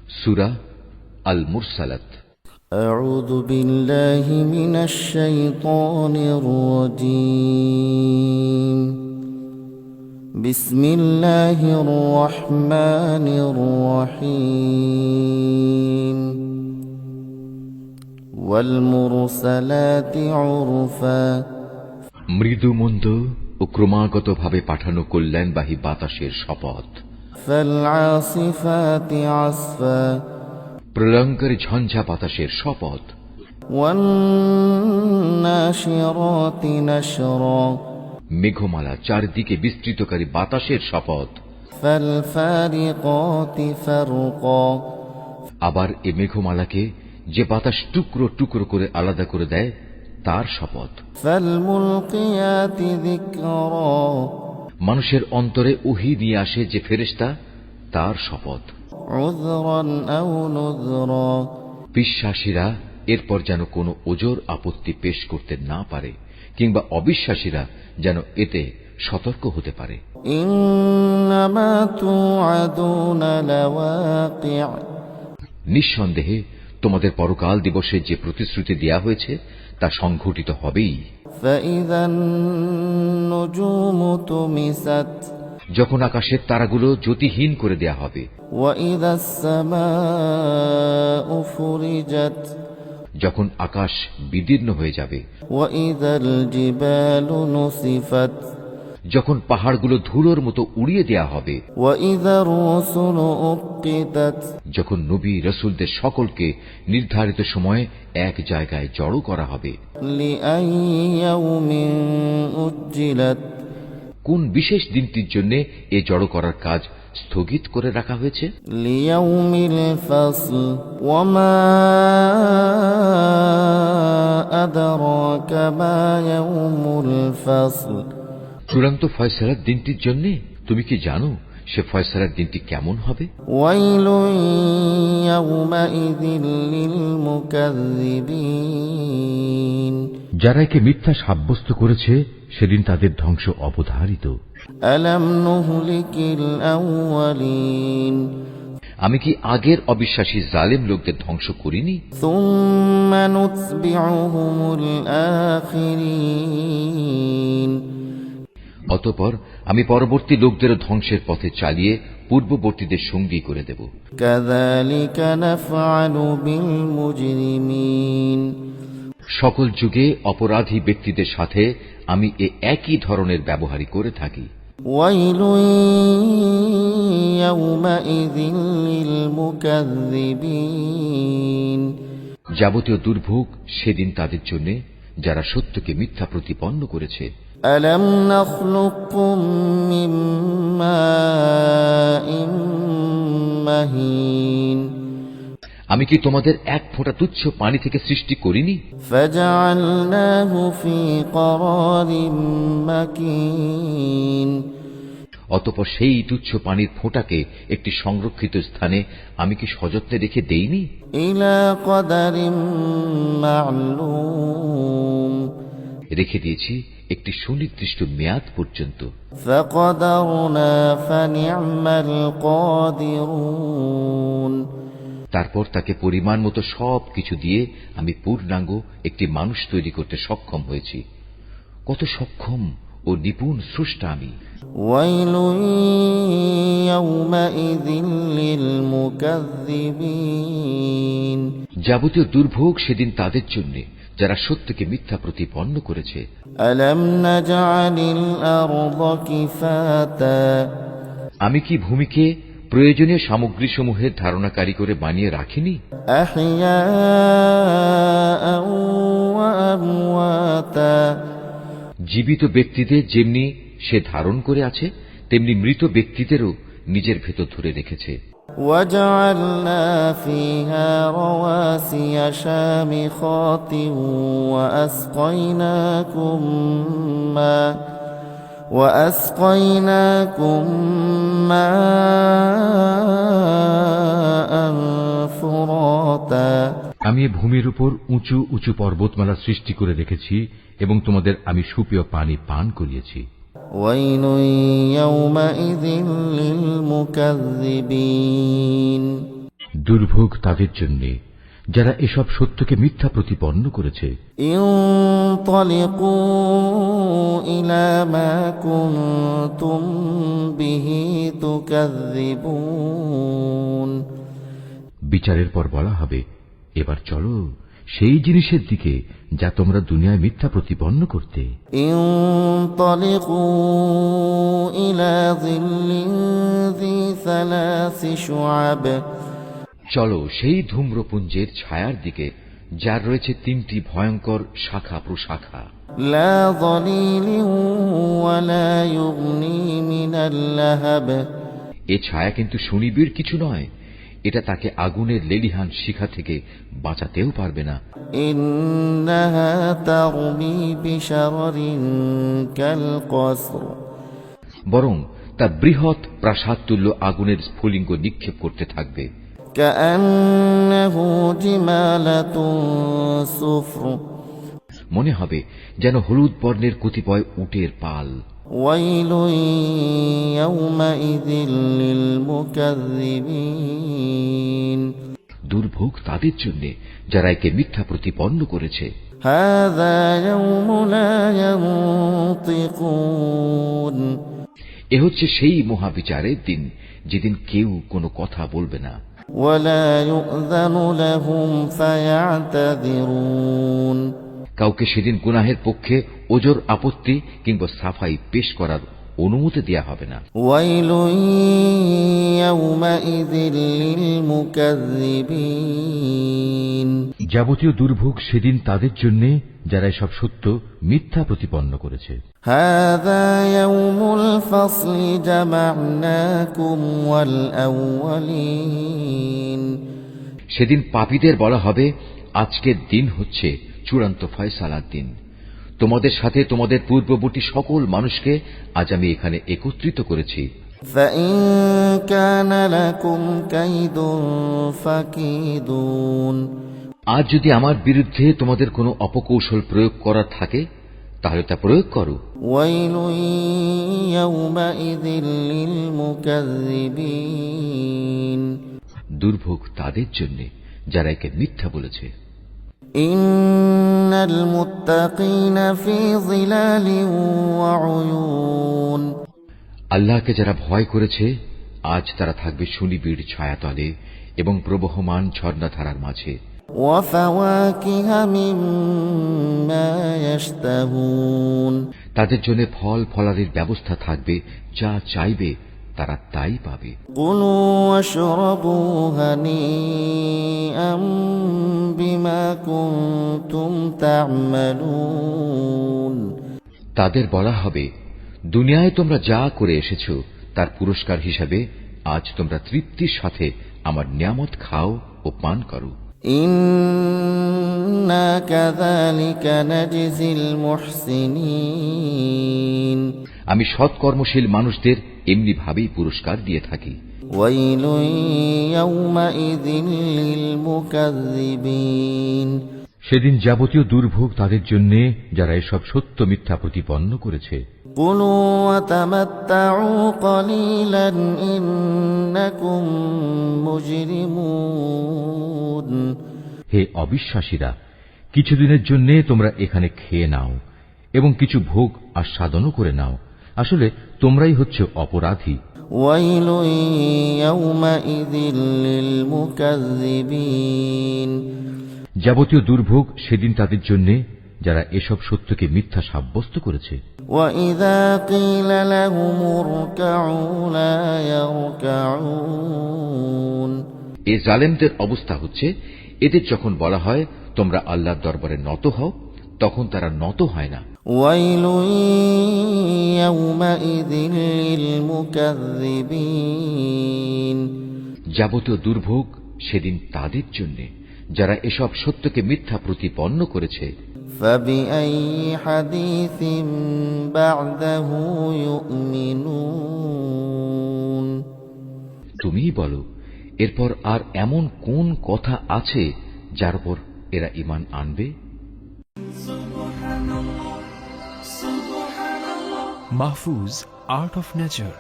সূরা আল Mursalat. আউযু বিল্লাহি মিনাশ শাইতানির রাজীম। বিসমিল্লাহির রহমানির রহিম। ওয়াল মুরসালাতি উরফা। মৃদু মন্দ ও ক্রমাগতভাবে পাঠানো কল্যাণবাহী বাতাসের শপথ। ফাল আসিফাতি আসফা। প্রলয়ঙ্কারী ঝঞ্ঝা বাতাসের শপথ। ওয়ান নাশিরাতি নাশরা। মেঘমালা চারদিকে বিস্তৃতকারী বাতাসের শপথ। ফাল ফারিকাতি ফারকা। আবার এ মেঘমালাকে যে বাতাস টুকরো টুকরো করে আলাদা করে দেয় তার শপথ। ফাল মুলকিয়াতি যিকরা। মানুষের অন্তরে ওহী নিয়ে আসে যে ফেরেশতা তার শপথ। উযরান আও নুযরা। বিশ্বাসীরা এরপর যেন কোনো ওজর আপত্তি পেশ করতে না পারে, কিংবা অবিশ্বাসীরা যেন এতে সতর্ক হতে পারে। ইন্নামা তুআদুনা লাওয়াকি'। নিঃসন্দেহে তোমাদের পরকাল দিবসে যে প্রতিশ্রুতি দেয়া হয়েছে তা সংঘটিত হবেই। ফাইযান নুজুমু তুমিসাত। যখন আকাশের তারাগুলো জ্যোতিহীন করে দেয়া হবে। ওয়াইযাস সামাউ ফুরিজাত। যখন আকাশ বিদীর্ণ হয়ে যাবে। ওয়াইযাল জিবালু নুসিফাত। যখন পাহাড়গুলো ধুলোর মতো উড়িয়ে দেয়া হবে। ওয়াইযার রুসুলু উক্কিতাত। যখন নবী রাসূলদের সকলকে নির্ধারিত সময়ে এক জায়গায় জড়ো করা হবে। লিআইয়াউমিন উজ্জিলাত। কোন বিশেষ দিনটির জন্য এ জড়ো করার কাজ স্থগিত করে রাখা হয়েছে? লিয়াউমিল ফাসল। ওয়ামা আদরাকা মা ইয়াউমুল ফাসল। চূড়ান্ত ফয়সালার দিনটির জন্য তুমি কি জানো সে ফয়সালার দিনটি কেমন হবে? ওয়াইলুন ইয়াউমাইযিল লিল মুকাযযিবিন। যারা একে মিথ্যা সাব্যস্ত করেছে সেদিন তাদের ধ্বংস অবধারিত। আলাম নুহলিকিল আউয়ালিন। আমি কি আগের অবিশ্বাসী জালেম লোকদের ধ্বংস করিনি? সুম্মা নুতবিউহুমুল আখিরিন। অতঃপর আমি পরবর্তী লোকদের ধ্বংসের পথে চালিয়ে পূর্ববর্তীদের সঙ্গী করে দেব। কাযালিকা নাফআলু বিল মুজরিমিন। সকল যুগে অপরাধী ব্যক্তিদের সাথে আমি এ একই ধরনের ব্যবহারই করে থাকি। ওয়াইলুন ইয়াউমাইযিল লিল মুকাযযিবিন। যাবতীয় দুর্ভোগ সেদিন তাদের জন্য যারা সত্যকে মিথ্যা প্রতিপন্ন করেছে। আলাম নাখলুকুকুম মিন মাইন মাহিন। আমি কি তোমাদের এক ফোঁটা তুচ্ছ পানি থেকে সৃষ্টি করিনি? ফাজআলনাহু ফি ক্বারারিন মাকিন। অতঃপর সেই তুচ্ছ পানির ফোঁটাকে একটি সংরক্ষিত স্থানে আমি কি সযত্নে রেখে দেইনি? ইলা কদারিন মা'লুম। রেখে দিয়েছি একটি সুনির্দিষ্ট মেয়াদ পর্যন্ত। ফাকদারনা ফানি'মাল কাদিরুন। তারপর তাকে পরিমাণ মতো সব কিছু দিয়ে আমি পূর্ণাঙ্গ একটি মানুষ তৈরি করতে সক্ষম হয়েছি। কত সক্ষম ও নিপুণ স্রষ্টা আমি! ওয়াইলুন ইয়াউমাইযিল লিল মুকাযযিবিন। যাবতীয় দুর্ভোগ সেদিন তাদের জন্য যারা সত্যকে মিথ্যা প্রতিপন্ন করেছে। আলাম নাজআলিল আরদা কিফাতা। আমি কি ভূমিকে প্রয়োজনীয় সামগ্রীসমূহের ধারণাকারী করে বানিয়ে রাখিনি? আহইয়াআন ওয়া আমওয়াতা। জীবিত ব্যক্তিদের যেমনি সে ধারণ করে আছে তেমনি মৃত ব্যক্তিদেরও নিজের ভেতর ধরে রেখেছে। وجعلنا فيها رواسي شامخات وأسقيناكم ماء فراتا। আমি ভূমির উপর উঁচু উঁচু পর্বতমালা সৃষ্টি করে রেখেছি এবং তোমাদের আমি সুপেয় পানি পান করিয়েছি। ওয়াইল ইয়াউমাইযিল লিল মুকাযযিবিন। দুর্ভোগ তাদের জন্য যারা এসব সত্যকে মিথ্যা প্রতিপন্ন করেছে। انطلقوا إلى ما كنتم به تكذبون বিচারের পর বলা হবে, এবার চলো সেই জিনিসের দিকে যা তোমরা দুনিয়ায় মিথ্যা প্রতিপন্ন করতে। انطلقوا إلى ظل ذي ثلاث شعب চলো সেই ধূম্রপুঞ্জের ছায়ার দিকে যার রয়েছে 3টি ভয়ঙ্কর শাখা প্রশাখা। لا ظليل ولا يغني من اللهب এ ছায়া কিন্তু সুনিবিড় কিছু নয়, এটা তাকে আগুনের লেলিহান শিখা থেকে বাঁচাতেও পারবে না। إنها ترمي بشرر كالقصر বরং তা বৃহৎ প্রাসাদতুল্য আগুনের স্ফুলিঙ্গ নিক্ষেপ করতে থাকবে। كأنه جمالة صفر মনে হবে যেন হলুদ বর্ণের কতিপয় উটের পাল। ويل يومئذ للمكذبين দুর্ভোগ তাদের জন্য যারা একে মিথ্যা প্রতিপন্ন করেছে। هذا يوم لا ينطقون এ হচ্ছে সেই মহাবিচারের দিন যেদিন কেউ কোনো কথা বলবে না। ولا يؤذن لهم فيعتذرون কাউকে সেদিন গুনাহের পক্ষে ওজর আপত্তি কিংবা সাফাই পেশ করার অনুমতি দেয়া হবে না। ويل يومئذ للمكذبين যাবতীয় দুর্ভোগ সেদিন তাদের জন্য যারা সব সত্য মিথ্যা প্রতিপন্ন করেছে। هذا يوم الفصل جمعناكم والأولين সেদিন পাপীদের বলা হবে, আজকের দিন হচ্ছে চূড়ান্ত ফয়সালার দিন। তোমাদের সাথে তোমাদের পূর্ববর্তী সকল মানুষকে আজ আমি এখানে একত্রিত করেছি। فإن كان لكم كيد فكيدون আজ যদি আমার বিরুদ্ধে তোমাদের কোনো অপকৌশল প্রয়োগ করার থাকে তাহলে তা প্রয়োগ করো। ويل يومئذ للمكذبين দুর্ভোগ তাদের জন্য যারা একে মিথ্যা বলেছে। إن المتقين في ظلال وعيون আল্লাহকে যারা ভয় করেছে আজ তারা থাকবে সুনিবিড় ছায়াতলে এবং প্রবহমান ঝর্ণাধারার মাঝে। وفواكه مما يشتهون তাদের জন্য ফল ফলারির ব্যবস্থা থাকবে, যা চাইবে তারা তাই পাবে। كلوا واشربوا هنيئا بما كنتم تعملون তাদের বলা হবে, দুনিয়ায় তোমরা যা করে এসেছো তার পুরস্কার হিসাবে আজ তোমরা তৃপ্তির সাথে আমার নিয়ামত খাও ও পান করো। إنا كذلك نجزي المحسنين আমি সৎকর্মশীল মানুষদের এমনি ভাবেই পুরস্কার দিয়ে থাকি। ويل يومئذ للمكذبين সেদিন যাবতীয় দুর্ভোগ তাদের জন্য যারা এসব সত্য মিথ্যা প্রতিপন্ন করেছে। كلوا وتمتعوا قليلا إنكم مجرمون হে অবিশ্বাসীরা, কিছুদিনের জন্য তোমরা এখানে খেয়ে নাও এবং কিছু ভোগ আস্বাদনও করে নাও, আসলে তোমরাই হচ্ছে অপরাধী। ويل يومئذ للمكذبين যাবতীয় দুর্ভোগ সেদিন তাদের জন্য যারা এসব সত্যকে মিথ্যা সাব্যস্ত করেছে। وإذا قيل لهم اركعوا لا يركعون এ জালেমদের অবস্থা হচ্ছে, এদের যখন বলা হয় তোমরা আল্লাহর দরবারে নত হও, তখন তারা নত হয় না। ويل يومئذ للمكذبين যাবতীয় দুর্ভোগ সেদিন তাদের জন্য যারা এসব সত্যকে মিথ্যা প্রতিপন্ন করেছে। فبأي حديث بعده يؤمنون তুমিই বলো, এরপর আর এমন কোন কথা আছে যার উপর এরা ঈমান আনবে? Mahfuz, Art of Nature.